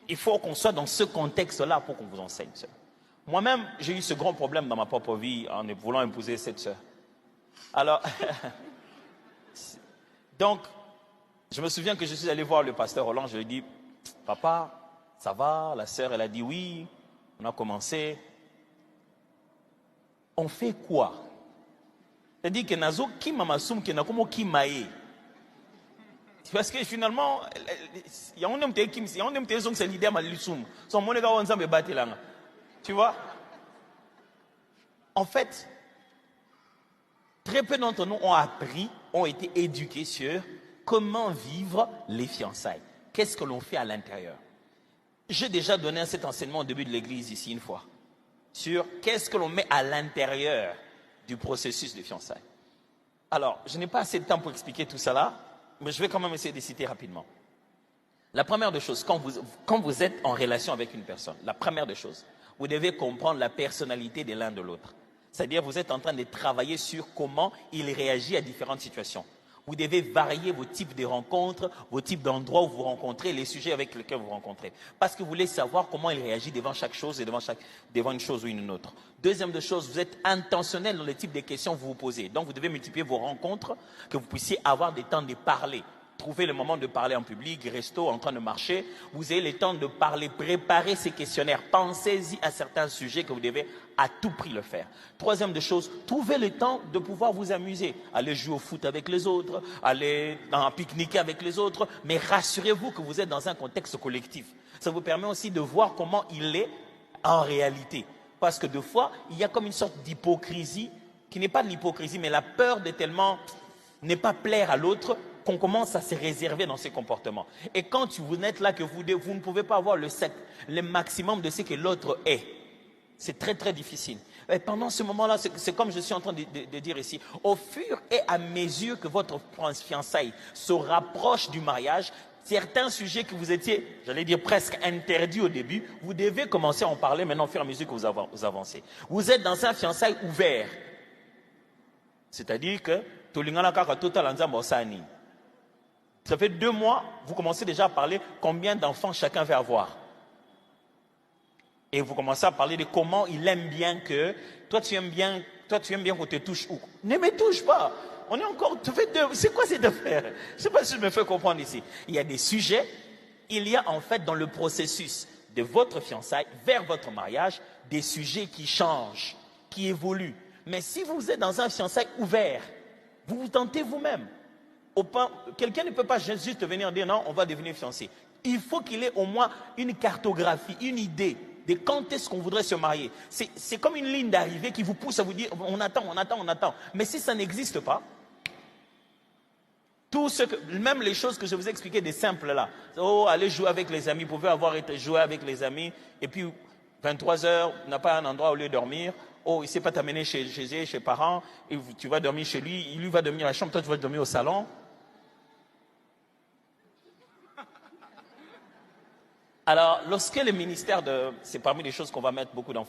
Il faut qu'on soit dans ce contexte-là pour qu'on vous enseigne cela. Moi-même, j'ai eu ce grand problème dans ma propre vie en voulant épouser cette sœur. Alors, donc, je me souviens que je suis allé voir le pasteur Roland, je lui ai dit, papa, ça va? La sœur, elle a dit oui, on a commencé. On fait quoi? C'est-à-dire que nazo ki mamasum ki nakomo ki maye. Parce que finalement, il y a un homme qui c'est l'idée à l'issum. Son monega on s'en battre là. Tu vois? En fait, très peu d'entre nous ont appris, ont été éduqués sur comment vivre les fiançailles. Qu'est-ce que l'on fait à l'intérieur? J'ai déjà donné cet enseignement au début de l'église ici une fois, sur qu'est-ce que l'on met à l'intérieur du processus de fiançailles. Alors, je n'ai pas assez de temps pour expliquer tout ça là, mais je vais quand même essayer de citer rapidement. La première des choses, quand vous êtes en relation avec une personne, la première des choses, vous devez comprendre la personnalité de l'un de l'autre. C'est-à-dire, vous êtes en train de travailler sur comment il réagit à différentes situations. Vous devez varier vos types de rencontres, vos types d'endroits où vous rencontrez, les sujets avec lesquels vous rencontrez. Parce que vous voulez savoir comment il réagit devant chaque chose et devant une chose ou une autre. Deuxième de chose, vous êtes intentionnel dans le type de questions que vous vous posez. Donc, vous devez multiplier vos rencontres, que vous puissiez avoir des temps de parler. Trouvez le moment de parler en public, resto, en train de marcher. Vous ayez le temps de parler, préparer ces questionnaires. Pensez-y à certains sujets que vous devez à tout prix le faire. Troisième de chose, trouvez le temps de pouvoir vous amuser. Allez jouer au foot avec les autres, allez pique-niquer avec les autres, mais rassurez-vous que vous êtes dans un contexte collectif. Ça vous permet aussi de voir comment il est en réalité. Parce que des fois, il y a comme une sorte d'hypocrisie, qui n'est pas de l'hypocrisie, mais la peur de tellement ne pas plaire à l'autre, qu'on commence à se réserver dans ses comportements. Et quand vous n'êtes là que vous ne pouvez pas avoir le maximum de ce que l'autre est. C'est très très difficile. Et pendant ce moment-là, c'est comme je suis en train de dire ici, au fur et à mesure que votre fiançaille se rapproche du mariage, certains sujets que vous étiez, j'allais dire presque interdits au début, vous devez commencer à en parler maintenant au fur et à mesure que vous avancez. Vous êtes dans un fiançailles ouvert. C'est-à-dire que ça fait 2 mois, vous commencez déjà à parler combien d'enfants chacun veut avoir. Et vous commencez à parler de comment il aime bien que... Toi, tu aimes bien qu'on te touche où? Ne me touche pas. On est encore... C'est quoi cette affaire? Je ne sais pas si je me fais comprendre ici. Il y a des sujets, il y a en fait dans le processus de votre fiançailles vers votre mariage, des sujets qui changent, qui évoluent. Mais si vous êtes dans un fiançailles ouvert, vous vous tentez vous-même. Quelqu'un ne peut pas juste venir dire non, on va devenir fiancé. Il faut qu'il ait au moins une cartographie, une idée de quand est-ce qu'on voudrait se marier. C'est comme une ligne d'arrivée qui vous pousse à vous dire on attend. Mais si ça n'existe pas, même les choses que je vous ai expliquées des simples là, allez jouer avec les amis, vous pouvez avoir été jouer avec les amis, et puis 23h, on n'a pas un endroit où aller dormir. Il ne sait pas t'amener chez ses parents, et tu vas dormir chez lui, il lui va dormir à la chambre, toi tu vas dormir au salon. Alors, lorsque le ministère c'est parmi les choses qu'on va mettre beaucoup d'enfants.